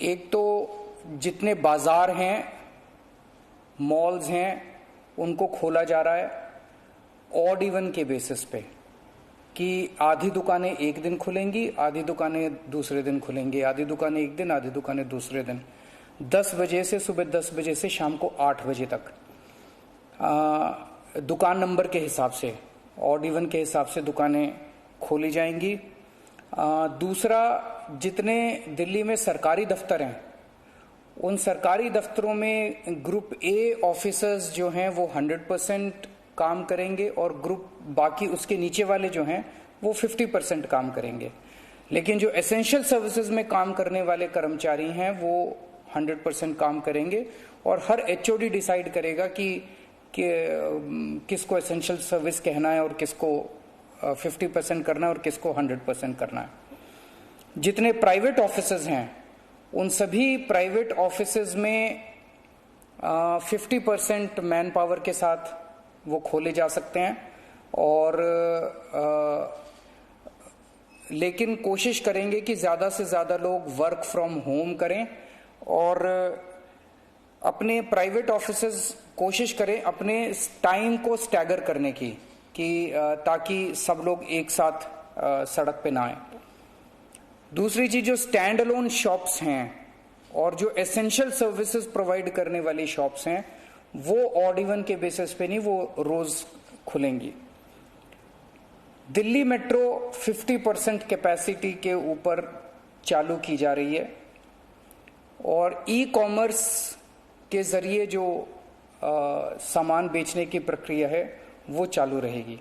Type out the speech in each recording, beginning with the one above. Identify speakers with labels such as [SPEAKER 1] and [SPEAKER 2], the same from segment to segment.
[SPEAKER 1] एक तो जितने बाजार हैं, मॉल्स हैं, उनको खोला जा रहा है ऑड इवन के बेसिस पे, कि आधी दुकानें एक दिन खुलेंगी, आधी दुकानें दूसरे दिन खुलेंगी, आधी दुकानें एक दिन, आधी दुकानें दूसरे दिन, 10 बजे से सुबह 10 बजे से शाम को 8 बजे तक, दुकान नंबर के हिसाब से, ऑड इवन के हिसाब से दुकानें खोली जाएंगी। दूसरा, जितने दिल्ली में सरकारी दफ्तर हैं, उन सरकारी दफ्तरों में ग्रुप ए ऑफिसर्स जो हैं वो 100% काम करेंगे और ग्रुप बाकी उसके नीचे वाले जो हैं वो 50% काम करेंगे। लेकिन जो एसेंशियल सर्विसेज में काम करने वाले कर्मचारी हैं वो 100% काम करेंगे और हर एचओडी डिसाइड करेगा कि किसको एसेंशियल सर्विस कहना है और किसको 50% करना है और किसको 100% करना है। जितने प्राइवेट ऑफिसेज हैं उन सभी प्राइवेट ऑफिसेज में 50% मैन पावर के साथ वो खोले जा सकते हैं और लेकिन कोशिश करेंगे कि ज्यादा से ज्यादा लोग वर्क फ्रॉम होम करें और अपने प्राइवेट ऑफिसेज कोशिश करें अपने टाइम को स्टैगर करने की कि ताकि सब लोग एक साथ सड़क पे ना आए। दूसरी चीज, जो स्टैंड अलोन शॉप्स हैं और जो एसेंशियल सर्विसेज प्रोवाइड करने वाली शॉप्स हैं वो ऑड इवन के बेसिस पे नहीं, वो रोज खुलेंगी। दिल्ली मेट्रो 50% कैपेसिटी के ऊपर चालू की जा रही है और ई कॉमर्स के जरिए जो सामान बेचने की प्रक्रिया है वो चालू रहेगी।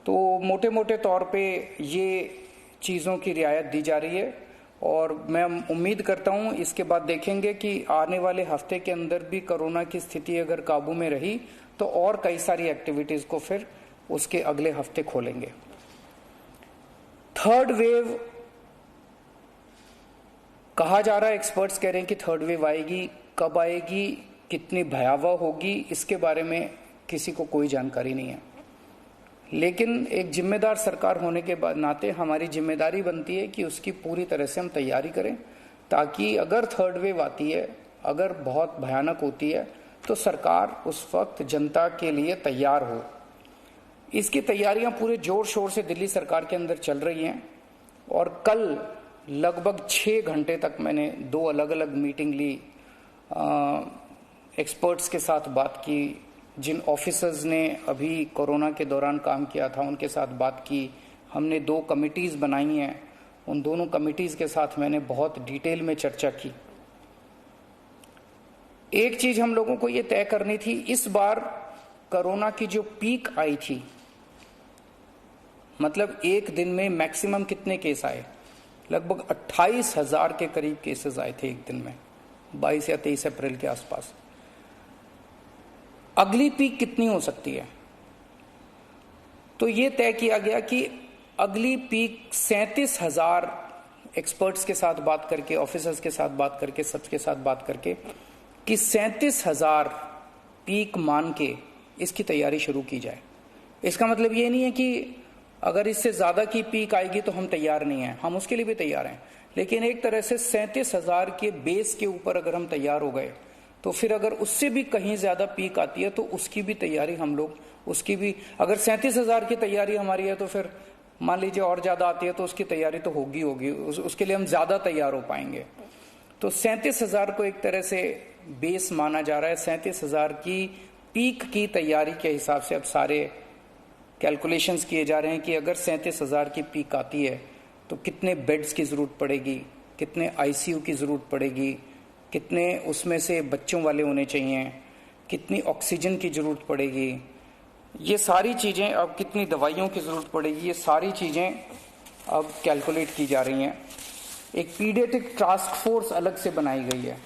[SPEAKER 1] तो मोटे मोटे तौर पे ये चीज़ों की रियायत दी जा रही है और मैं उम्मीद करता हूं इसके बाद देखेंगे कि आने वाले हफ्ते के अंदर भी कोरोना की स्थिति अगर काबू में रही तो और कई सारी एक्टिविटीज को फिर उसके अगले हफ्ते खोलेंगे। थर्ड वेव कहा जा रहा है, एक्सपर्ट्स कह रहे हैं कि थर्ड वेव आएगी, कब आएगी, कितनी भयावह होगी, इसके बारे में किसी को कोई जानकारी नहीं है। लेकिन एक जिम्मेदार सरकार होने के नाते हमारी जिम्मेदारी बनती है कि उसकी पूरी तरह से हम तैयारी करें ताकि अगर थर्ड वेव आती है, अगर बहुत भयानक होती है, तो सरकार उस वक्त जनता के लिए तैयार हो। इसकी तैयारियां पूरे जोर शोर से दिल्ली सरकार के अंदर चल रही हैं और कल लगभग 6 घंटे तक मैंने 2 अलग अलग मीटिंग ली, एक्सपर्ट्स के साथ बात की, जिन ऑफिसर्स ने अभी कोरोना के दौरान काम किया था उनके साथ बात की। हमने 2 कमिटीज बनाई हैं, उन दोनों कमिटीज के साथ मैंने बहुत डिटेल में चर्चा की। एक चीज हम लोगों को ये तय करनी थी, इस बार कोरोना की जो पीक आई थी, मतलब एक दिन में मैक्सिमम कितने केस आए, लगभग 28,000 के करीब केसेस आए थे एक दिन में, 22 या 23 अप्रैल के आसपास। अगली पीक कितनी हो सकती है, तो ये तय किया गया कि अगली पीक 37,000, एक्सपर्ट्स के साथ बात करके, ऑफिसर्स के साथ बात करके, सबके साथ बात करके, कि 37,000 पीक मान के इसकी तैयारी शुरू की जाए। इसका मतलब ये नहीं है कि अगर इससे ज्यादा की पीक आएगी तो हम तैयार नहीं हैं, हम उसके लिए भी तैयार हैं, लेकिन एक तरह से 37,000 के बेस के ऊपर अगर हम तैयार हो गए तो फिर अगर उससे भी कहीं ज्यादा पीक आती है तो उसकी भी तैयारी हम लोग, उसकी भी, अगर 37,000 की तैयारी हमारी है तो फिर मान लीजिए और ज्यादा आती है तो उसकी तैयारी तो होगी, उसके लिए हम ज्यादा तैयार हो पाएंगे। तो 37,000 को एक तरह से बेस माना जा रहा है। 37,000 की पीक की तैयारी के हिसाब से अब सारे कैलकुलेशंस किए जा रहे हैं कि अगर 37,000 की पीक आती है तो कितने बेड्स की जरूरत पड़ेगी, कितने आईसीयू की जरूरत पड़ेगी, कितने उसमें से बच्चों वाले होने चाहिए, कितनी ऑक्सीजन की जरूरत पड़ेगी, ये सारी चीजें, अब कितनी दवाइयों की जरूरत पड़ेगी, ये सारी चीजें अब कैलकुलेट की जा रही हैं। एक पीडियाट्रिक टास्क फोर्स अलग से बनाई गई है।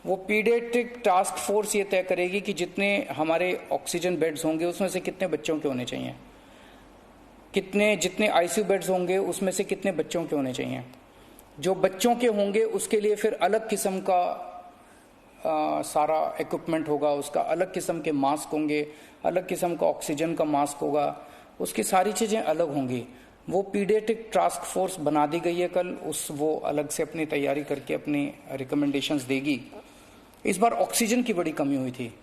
[SPEAKER 1] वो पीडियाट्रिक टास्क फोर्स ये तय करेगी कि जितने हमारे ऑक्सीजन बेड्स होंगे उसमें से कितने बच्चों के होने चाहिए, जितने आईसीयू बेड्स होंगे उसमें से कितने बच्चों के होने चाहिए। जो बच्चों के होंगे उसके लिए फिर अलग किस्म का सारा इक्विपमेंट होगा, उसका अलग किस्म के मास्क होंगे, अलग किस्म का ऑक्सीजन का मास्क होगा, उसकी सारी चीजें अलग होंगी। वो पीडियाट्रिक टास्क फोर्स बना दी गई है कल, वो अलग से अपनी तैयारी करके अपनी रिकमेंडेशंस देगी। इस बार ऑक्सीजन की बड़ी कमी हुई थी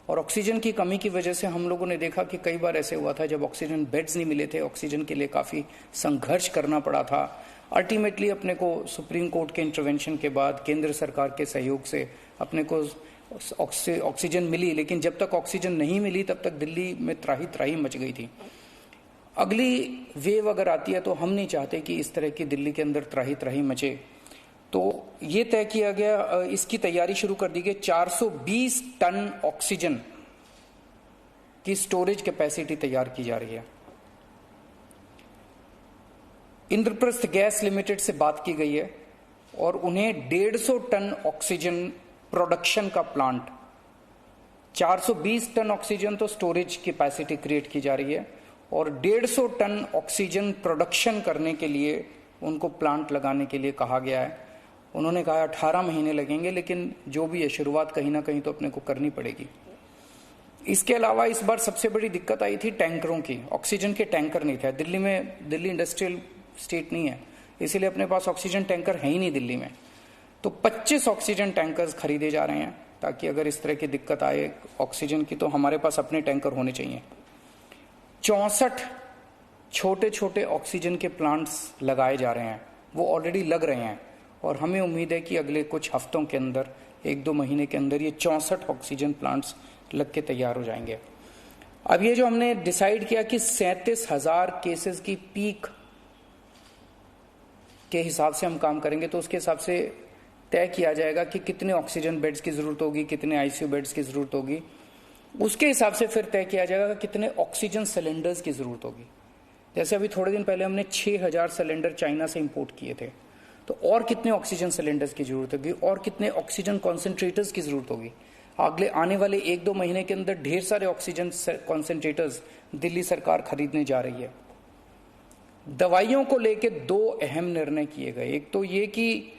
[SPEAKER 1] और ऑक्सीजन की कमी की वजह से हम लोगों ने देखा कि कई बार ऐसे हुआ था जब ऑक्सीजन बेड्स नहीं मिले थे, ऑक्सीजन के लिए काफ़ी संघर्ष करना पड़ा था। अल्टीमेटली अपने को सुप्रीम कोर्ट के इंटरवेंशन के बाद केंद्र सरकार के सहयोग से अपने को ऑक्सीजन मिली, लेकिन जब तक ऑक्सीजन नहीं मिली तब तक दिल्ली में त्राही त्राही मच गई थी। अगली वेव अगर आती है तो हम नहीं चाहते कि इस तरह की दिल्ली के अंदर त्राही त्राही मचे, तो ये तय किया गया, इसकी तैयारी शुरू कर दी गई। 420 टन ऑक्सीजन की स्टोरेज कैपेसिटी तैयार की जा रही है। इंद्रप्रस्थ गैस लिमिटेड से बात की गई है और उन्हें 150 टन ऑक्सीजन प्रोडक्शन का प्लांट, 420 टन ऑक्सीजन तो स्टोरेज कैपेसिटी क्रिएट की जा रही है और 150 टन ऑक्सीजन प्रोडक्शन करने के लिए उनको प्लांट लगाने के लिए कहा गया है। उन्होंने कहा 18 महीने लगेंगे, लेकिन जो भी है शुरुआत कहीं ना कहीं तो अपने को करनी पड़ेगी। इसके अलावा इस बार सबसे बड़ी दिक्कत आई थी टैंकरों की। ऑक्सीजन के टैंकर नहीं थे दिल्ली में, दिल्ली इंडस्ट्रियल स्टेट नहीं है, इसीलिए अपने पास ऑक्सीजन टैंकर है ही नहीं दिल्ली में। तो 25 ऑक्सीजन टैंकर्स खरीदे जा रहे हैं ताकि अगर इस तरह की दिक्कत आए ऑक्सीजन की तो हमारे पास अपने टैंकर होने चाहिए। 64 छोटे छोटे ऑक्सीजन के प्लांट्स लगाए जा रहे हैं, वो ऑलरेडी लग रहे हैं और हमें उम्मीद है कि अगले कुछ हफ्तों के अंदर, 1-2 महीने के अंदर ये 64 ऑक्सीजन प्लांट्स लग के तैयार हो जाएंगे। अब ये जो हमने डिसाइड किया कि 37,000 केसेस की पीक के हिसाब से हम काम करेंगे, तो उसके हिसाब से तय किया जाएगा कि कितने ऑक्सीजन बेड्स की जरूरत होगी, कितने आईसीयू बेड्स की जरूरत होगी। उसके हिसाब से फिर तय किया जाएगा कि कितने ऑक्सीजन सिलेंडर्स की जरूरत होगी। जैसे अभी थोड़े दिन पहले हमने 6,000 सिलेंडर चाइना से इंपोर्ट किए थे, तो और कितने ऑक्सीजन सिलेंडर्स की जरूरत होगी और कितने ऑक्सीजन कॉन्सेंट्रेटर्स की जरूरत होगी। अगले आने वाले 1-2 महीने के अंदर ढेर सारे ऑक्सीजन कॉन्सेंट्रेटर्स दिल्ली सरकार खरीदने जा रही है। दवाइयों को लेकर 2 अहम निर्णय किए गए। एक तो ये कि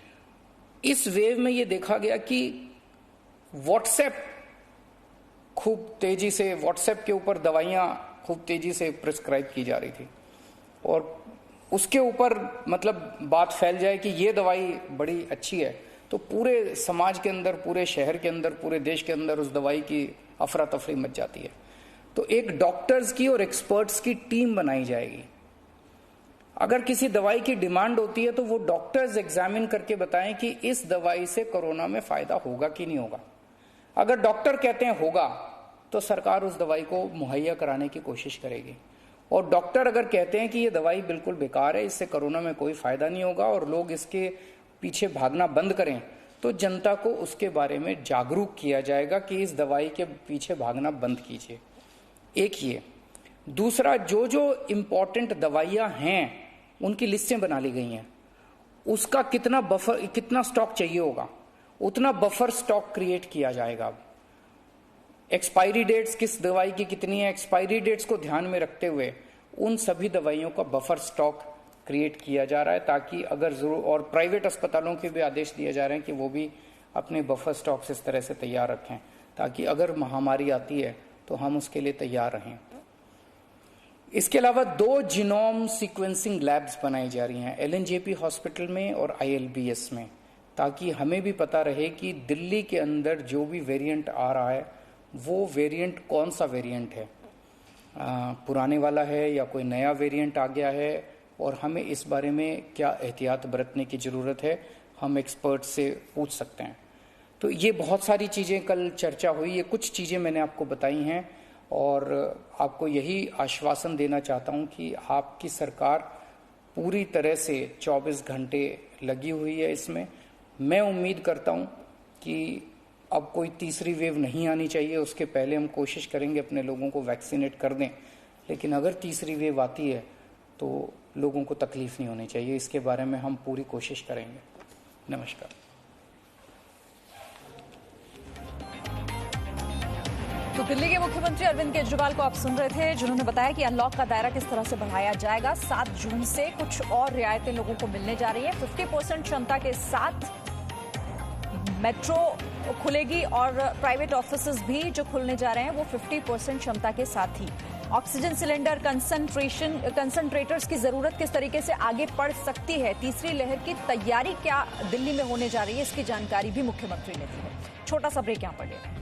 [SPEAKER 1] इस वेव में ये देखा गया कि व्हाट्सएप खूब तेजी से, व्हाट्सएप के ऊपर दवाइयां खूब तेजी से प्रिस्क्राइब की जा रही थी और उसके ऊपर मतलब बात फैल जाए कि ये दवाई बड़ी अच्छी है, तो पूरे समाज के अंदर, पूरे शहर के अंदर, पूरे देश के अंदर उस दवाई की अफरा तफरी मच जाती है। तो एक डॉक्टर्स की और एक्सपर्ट्स की टीम बनाई जाएगी। अगर किसी दवाई की डिमांड होती है तो वो डॉक्टर्स एग्जामिन करके बताएं कि इस दवाई से कोरोना में फायदा होगा कि नहीं होगा। अगर डॉक्टर कहते हैं होगा तो सरकार उस दवाई को मुहैया कराने की कोशिश करेगी, और डॉक्टर अगर कहते हैं कि ये दवाई बिल्कुल बेकार है, इससे कोरोना में कोई फायदा नहीं होगा और लोग इसके पीछे भागना बंद करें, तो जनता को उसके बारे में जागरूक किया जाएगा कि इस दवाई के पीछे भागना बंद कीजिए। एक ये। दूसरा, जो जो इंपॉर्टेंट दवाइयां हैं उनकी लिस्टें बना ली गई हैं, उसका कितना बफर, कितना स्टॉक चाहिए होगा उतना बफर स्टॉक क्रिएट किया जाएगा। अब एक्सपायरी डेट्स किस दवाई की कितनी है, एक्सपायरी डेट्स को ध्यान में रखते हुए उन सभी दवाइयों का बफर स्टॉक क्रिएट किया जा रहा है, ताकि अगर जरूर, और प्राइवेट अस्पतालों के भी आदेश दिए जा रहे हैं कि वो भी अपने बफर स्टॉक्स इस तरह से तैयार रखें ताकि अगर महामारी आती है तो हम उसके लिए तैयार रहें। इसके अलावा 2 जीनोम सीक्वेंसिंग लैब्स बनाई जा रही हैं एलएनजेपी हॉस्पिटल में और आईएलबीएस में, ताकि हमें भी पता रहे कि दिल्ली के अंदर जो भी वेरिएंट आ रहा है वो वेरिएंट कौन सा वेरिएंट है, पुराने वाला है या कोई नया वेरिएंट आ गया है, और हमें इस बारे में क्या एहतियात बरतने की ज़रूरत है, हम एक्सपर्ट से पूछ सकते हैं। तो ये बहुत सारी चीज़ें कल चर्चा हुई, ये कुछ चीज़ें मैंने आपको बताई हैं और आपको यही आश्वासन देना चाहता हूं कि आपकी सरकार पूरी तरह से 24 घंटे लगी हुई है इसमें। मैं उम्मीद करता हूं कि अब कोई तीसरी वेव नहीं आनी चाहिए, उसके पहले हम कोशिश करेंगे अपने लोगों को वैक्सीनेट कर दें, लेकिन अगर तीसरी वेव आती है तो लोगों को तकलीफ नहीं होनी चाहिए, इसके बारे में हम पूरी कोशिश करेंगे। नमस्कार।
[SPEAKER 2] तो दिल्ली के मुख्यमंत्री अरविंद केजरीवाल को आप सुन रहे थे, जिन्होंने बताया कि अनलॉक का दायरा किस तरह से बढ़ाया जाएगा। 7 जून से कुछ और रियायतें लोगों को मिलने जा रही है। 50% क्षमता के साथ मेट्रो खुलेगी और प्राइवेट ऑफिसेज भी जो खुलने जा रहे हैं वो 50% क्षमता के साथ ही। ऑक्सीजन सिलेंडर कंसंट्रेटर्स की जरूरत किस तरीके से आगे बढ़ सकती है, तीसरी लहर की तैयारी क्या दिल्ली में होने जा रही है, इसकी जानकारी भी मुख्यमंत्री ने दी है। छोटा सा ब्रेक यहां पर ले रहे हैं।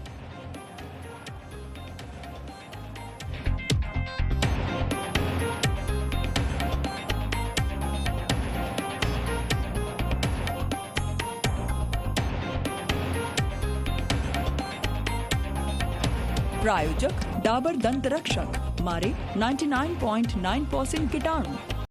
[SPEAKER 3] प्रायोजक डाबर दंत रक्षक, मारे 99.9% कीटाणु।